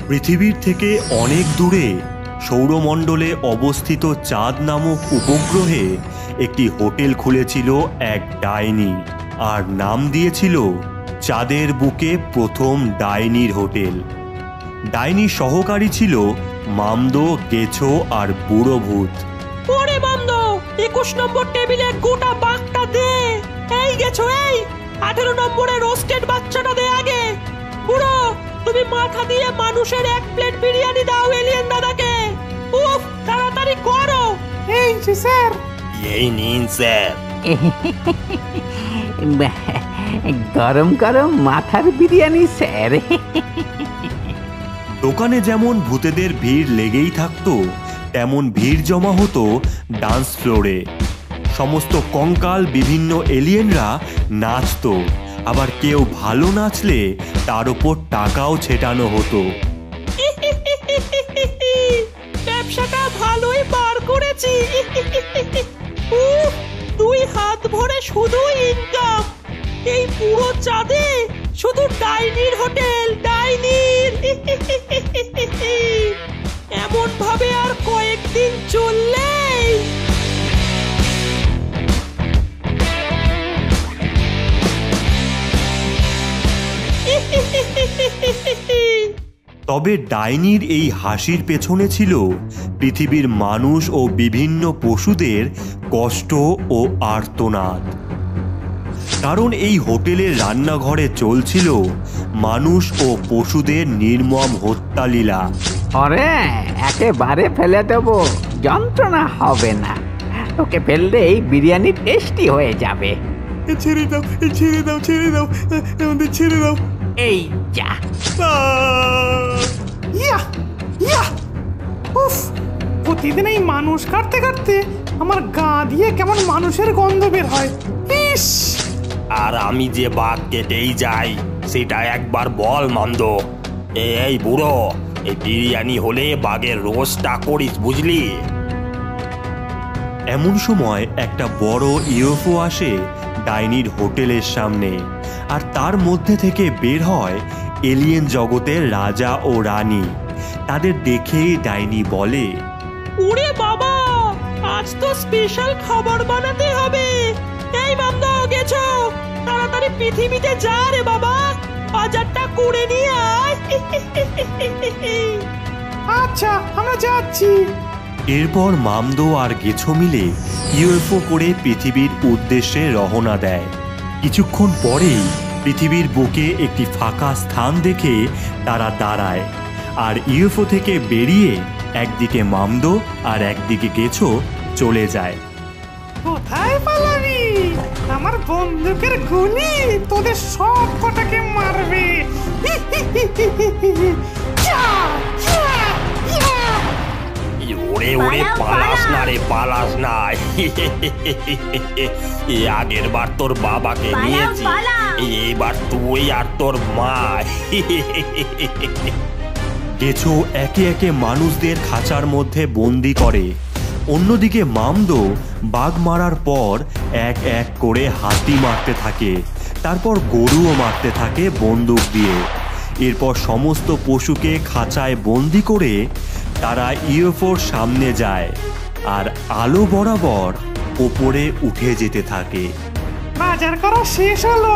পৃথিবীর থেকে অনেক দূরে সৌরমণ্ডলে অবস্থিত চাঁদ নামক উপগ্রহে একটি হোটেল খুলেছিল এক ডাইনি, আর নাম দিয়েছিল চাঁদের বুকে প্রথম ডাইনির হোটেল। ডাইনির সহকারী ছিল মামদো, গেছো আর বুড়ো ভূত। ওরে মামদো, 21 নম্বর টেবিলে গোটা বাঘটা দে। এই গেছো, এই 18 নম্বরে রোস্টেড বাচ্চাটা দে আগে। বুড়ো, তুমি মাথা দিয়ে মানুষের 1 প্লেট বিরিয়ানি দাও এলিয়েন দাদাকে। উফ, তাড়াতাড়ি করো। এই যে স্যার। এই নিন স্যার। গরম গরম মাথার বিরিয়ানি স্যার। দোকানে যেমন ভূতেদের ভিড় লেগেই থাকতো, তেমন ভিড় জমা হতো ডান্স ফ্লোরে। সমস্ত কঙ্কাল বিভিন্ন এলিয়েনরা নাচতো, আবার কেউ ভালো নাচলে তার উপর টাকাও ছেটানো হতো। ব্যবসাটা ভালোই বার করেছি। উফ, 2 হাত ভরে শুধু ইনকাম। এই পুরো চাঁদে শুধু ডাইনির হোটেল, ডাইনির। এমন ভাবে আর কয়েকদিন চললেই তবে ডাইনির এই হাসির পেছনে ছিল পৃথিবীর মানুষ ও বিভিন্ন পশুদের কষ্ট ও আর্তনাদ। কারণ এই হোটেলের রান্নাঘরে চলছিল মানুষ ও পশুদের নির্মম হত্যালীলা। ওরে একেবারে ফেলে দেবো, যন্ত্রণা হবে না। তোকে ফেললে এই বিরিয়ানি টেস্টি হয়ে যাবে। ছেড়ে দাও, ছেড়ে দাও, ছেড়ে দাও, আমাদের ছেড়ে দাও। এই যা। ইয়া ইয়া, উফ, প্রতিদিন এই মানুষ কাটতে কাটতে আমার গা দিয়ে কেমন মানুষের গন্ধ বের হয়। ইস, আর আমি যে বাঘ কেটেই যাই সেটা একবার বল মামদো। এই বুড়ো, এই বিরিয়ানি হলে বাঘের রোস্টটা করিস, বুঝলি? এমন সময় একটা বড় ইউএফও আসে ডাইনির হোটেলের সামনে, আর তার মধ্যে থেকে বের হয় এলিয়েন জগতের রাজা ও রানী। তাদের দেখেই ডাইনি বলে, ওরে বাবা, আজ তো স্পেশাল খাবার বানাতে হবে। এই মামদো, গেছো, তাড়াতাড়ি পৃথিবীতে যা রে বাবা, বাজারটা করে নিয়ে আয়। আচ্ছা, আমরা যাচ্ছি। এরপর মামদো আর গেছো মিলে ইউএফও করে পৃথিবীর উদ্দেশ্যে রওনা দেয়। কিছুক্ষণ পরেই পৃথিবীর বুকে একটি ফাঁকা স্থান দেখে তারা দাঁড়ায়, আর ইউএফও থেকে বেরিয়ে একদিকে মামদো আর একদিকে গেছো চলে যায়। কোথায় পালাবি? আমার বন্দুকের গুলি তোদের সব কটাকে মারবে। ওরে ওরে, পালাস না রে, পালাস না। আগের বার তোর বাবাকে নিয়েছি, এইবার তুই আর তোর মা। গেছো একে একে মানুষদের খাঁচার মধ্যে বন্দি করে। অন্যদিকে মামদো বাঘ মারার পর এক এক করে হাতি মারতে থাকে, তারপর গরুও মারতে থাকে বন্দুক দিয়ে। এরপর সমস্ত পশুকে খাঁচায় বন্দি করে তারা ইউএফওর সামনে যায়, আর আলো বরাবর ওপরে উঠে যেতে থাকে। বাজার করা শেষ হলো।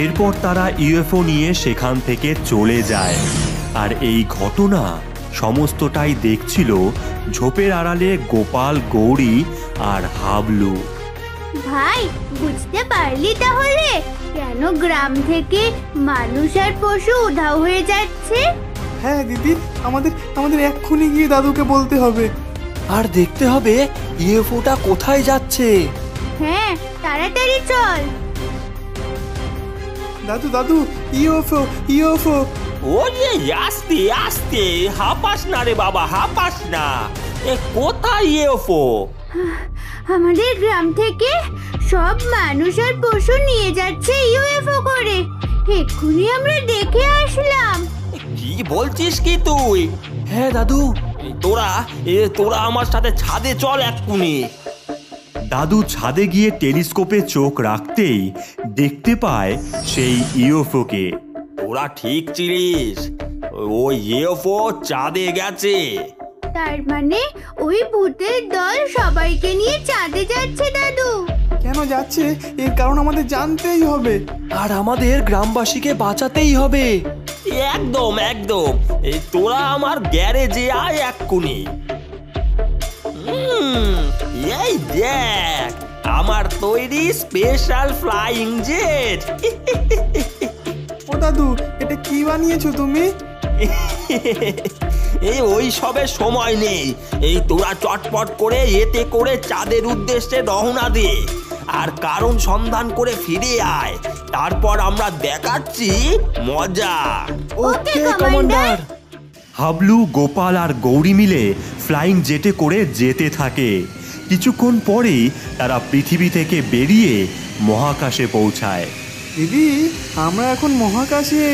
এরপর তারা ইউএফও নিয়ে সেখান থেকে চলে যায়, আর এই ঘটনা সমস্তটাই দেখছিল ঝোপের আড়ালে গোপাল, গৌরী আর হাবলু। ভাই, বুঝতে পারলি তাহলে কেন গ্রাম থেকে মানুষ আর পশু উধাও হয়ে যাচ্ছে? হ্যাঁ দিদি, আমাদের এক্ষুনি গিয়ে দাদুকে বলতে হবে। আর দেখতে হবে ইউএফওটা কোথায় যাচ্ছে। হ্যাঁ, তাড়াতাড়ি চল। দাদু দাদু, ইউএফও ইউএফও। ওরে আস্তে আস্তে, হাঁপাস না রে বাবা, হাঁপাস না। এ কোথায় ইউএফও? আমাদের গ্রাম থেকে সব মানুষ আর পশু নিয়ে যাচ্ছে ইউএফও করে। এক্ষুনি আমরা দেখে আসলাম। কি বলছিস কি তুই? হ্যাঁ দাদু। তোরা আমার সাথে ছাদে চল এক্ষুনি। দাদু ছাদে গিয়ে টেলিস্কোপে চোখ রাখতেই দেখতে পায় সেই ইউএফওকে। ওরা ঠিক ছিলিস, ওই ইউএফও চাঁদে গেছে। তার মানে ওই ভূতের দল সবাইকে নিয়ে চাঁদে যাচ্ছে দাদু। কেন যাচ্ছে এর কারণ আমাদের জানতেই হবে। আর আমাদের গ্রামবাসীকে বাঁচাতেই হবে। একদম একদম, এই তোরা আমার গ্যারেজে আয় এক্ষুনি। এই দেখ আমার তৈরি স্পেশাল ফ্লাইং জেট। ও দাদু, এটা কি বানিয়েছো তুমি? এই ওই সবে সময় নেই, এই তোরা চটপট করে এতে করে চাঁদের উদ্দেশ্যে রওনা দে, আর কারণ সন্ধান করে ফিরে আয়। তারপর আমরা দেখাচ্ছি মজা। ওকে কমান্ডার। হাবলু, গোপাল আর গৌরী মিলে ফ্লাইং জেটে করে যেতে থাকে। কিছুক্ষণ পরেই তারা পৃথিবী থেকে বেরিয়ে মহাকাশে পৌঁছায়। দিদি, আমরা এখন মহাকাশে।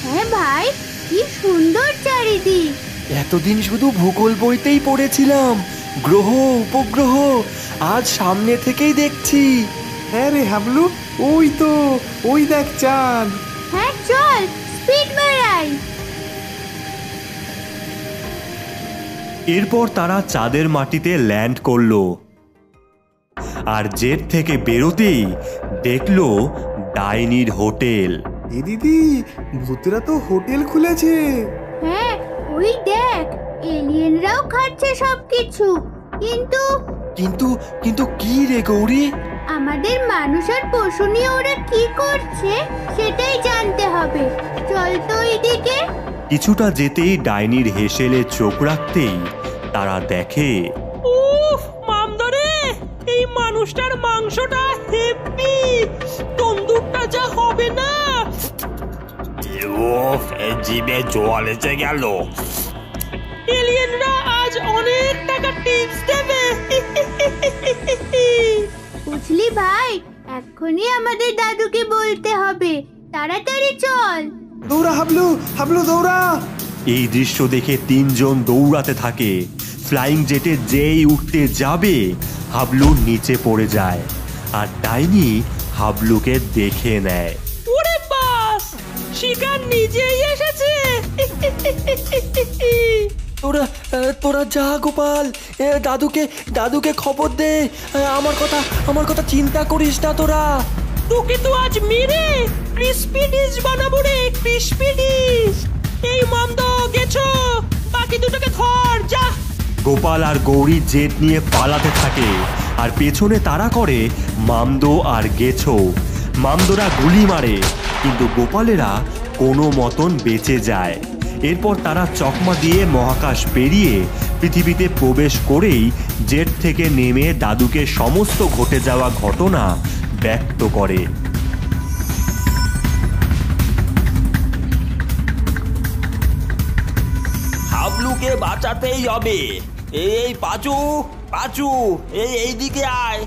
হ্যাঁ ভাই, কি সুন্দর চারিদিক। এতদিন শুধু ভূগোল বইতেই পড়েছিলাম, গ্রহ উপগ্রহ, আজ সামনে থেকেই দেখছি। হ্যাঁ রে হাবলু, ওই তো, ওই দেখ চাঁদ। হ্যাঁ চল, স্পিড বাড়াই। এরপর তারা চাঁদের মাটিতে ল্যান্ড করলো, আর জেট থেকে বেরোতেই দেখলো ডাইনির হোটেল। এ দিদি, ভূতেরা তো হোটেল খুলেছে। হ্যাঁ ওই দেখ, এলিয়েনরাও খাচ্ছে সবকিছু। কিন্তু কিন্তু কিন্তু কি রে গৌরী? আমাদের মানুষ আর পশু নিয়ে ওরা কি করছে সেটাই জানতে হবে। চল তো এইদিকে। কিছুটা যেতেই ডাইনির হেসেলে চোখ রাখতেই তারা দেখে, উফ মামদরে, এই মানুষটার মাংসটা হেভি, তন্দুরটা যা হবে না। উফ, এই জিভে জল এসে গেল। এলিয়েনরা আজ অনেক টাকা টিপস দেবে। বুঝলি ভাই, এক্ষুনি আমাদের দাদুকে বলতে হবে। তাড়াতাড়ি চল। দৌড়া হাবলু, হাবলু দৌড়া। এই দৃশ্য দেখে তিনজন দৌড়াতে থাকে। ফ্লাইং জেটে যেই উঠতে যাবে হাবলু নিচে পড়ে যায়, আর ডাইনি হাবলুকে দেখে নেয়। ওরে বাস, শিকার নিজেই এসেছে। তোরা যা গোপাল, দাদুকে খবর দে। আমার কথা চিন্তা করিস না তোরা। তোকে তো আজ মেরে ক্রিসপি ডিশ বানাবো রে, ক্রিসপি ডিশ। এই মামদ গেছো, বাকি দুটোকে ধর যা। গোপাল আর গৌরী জেট নিয়ে পালাতে থাকে, আর পেছনে তাড়া করে মামদো আর গেছো। মামদোরা গুলি মারে, কিন্তু গোপালেরা কোনো মতন বেঁচে যায়। এরপর তারা চকমা দিয়ে মহাকাশ পেরিয়ে পৃথিবীতে প্রবেশ করেই জেট থেকে নেমে দাদুকে সমস্ত ঘটে যাওয়া ঘটনা ব্যক্ত করে। হাবলুকে বাঁচাতেই হবে। এই পাচু, পাচু, এইদিকে আয়।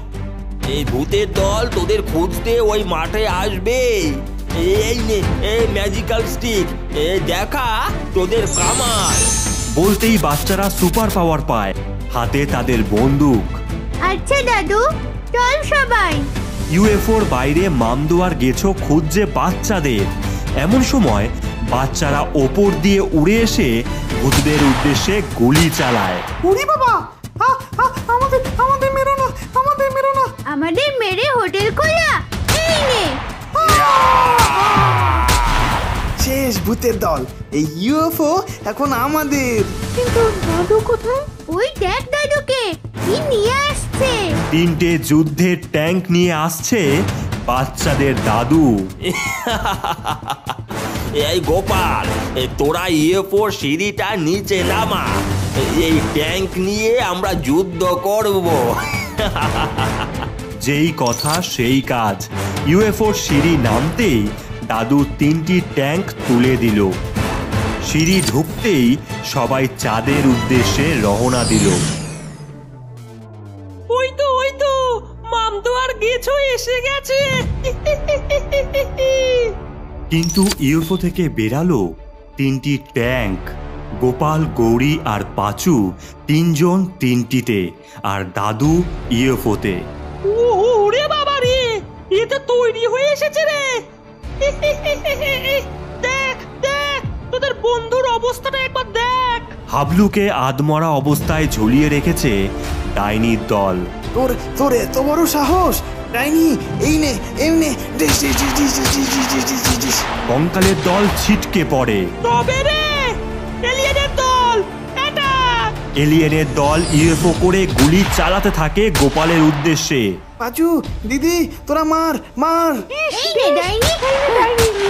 এই ভূতের দল তোদের খুঁজতে ওই মাঠে আসবে। এই নে, এই ম্যাজিক্যাল স্টিক, দেখা তোদের কামাল। বলতেই বাচ্চারা সুপার পাওয়ার পায়, হাতে তাদের বন্দুক। আচ্ছা দাদু, চল সবাই। ইউএফওর বাইরে মামদো আর গেছো খুঁজছে বাচ্চাদের। এমন সময় বাচ্চারা ওপর দিয়ে উড়ে এসে ভূতদের উদ্দেশ্যে গুলি চালায়। উড়ি বাবা, আমাদের মেরো না, আমাদের মেরো না। আমাদের মেরে হোটেল খোলা। এই নে। শেষ ভূতের দল, এই ইউএফও এখন আমাদের। কিন্তু দাদু কোথায়? ওই দেখ দাদুকে, কি নিয়ে আসছে। তিনটে যুদ্ধের ট্যাঙ্ক নিয়ে আসছে বাচ্চাদের দাদু। এই গোপাল, তোরা ইউএফওর সিঁড়িটা নিচে নামা। এই ট্যাঙ্ক নিয়ে আমরা যুদ্ধ করব। যেই কথা সেই কাজ। ইউএফওর সিঁড়ি নামতেই দাদু তিনটি ট্যাঙ্ক তুলে দিল। সিঁড়ি ঢুকতেই সবাই চাঁদের উদ্দেশ্যে রওনা দিল। ওই তো মামদো আর গেছো এসে গেছে। কিন্তু ইউএফও থেকে বেরালো তিনটি ট্যাঙ্ক। গোপাল, গৌরী আর পাচু তিনজন তিনটিতে, আর দাদু ইউএফওতে। তৈরি হয়ে এসেছে রে। দেখ দেখ তোদের বন্ধুর অবস্থাটা একবার দেখ। হাবলুকে আধমরা অবস্থায় ঝুলিয়ে রেখেছে ডাইনির দল। তোর তোর এত বড় সাহস! ডাইনি, এই নে, এমনে ডিস ডিস ডিস ডিস ডিস ডিস ডিস ডিস ডিস ডিস। কঙ্কালের দল ছিটকে পড়ে। তবে রে এলিয়েনের দল এটা। এলিয়েনের দল ইউএফও করে গুলি চালাতে থাকে গোপালের উদ্দেশ্যে। পাঁচু, দিদি, তোরা মার মার। এই নে ডাইনি,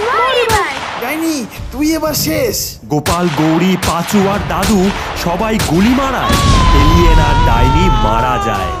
মার এবার। ডাইনি, তুই এবার শেষ। গোপাল, গৌরী, পাঁচু আর দাদু সবাই গুলি মারায়। এলিয়েন আর ডাইনি মারা যায়।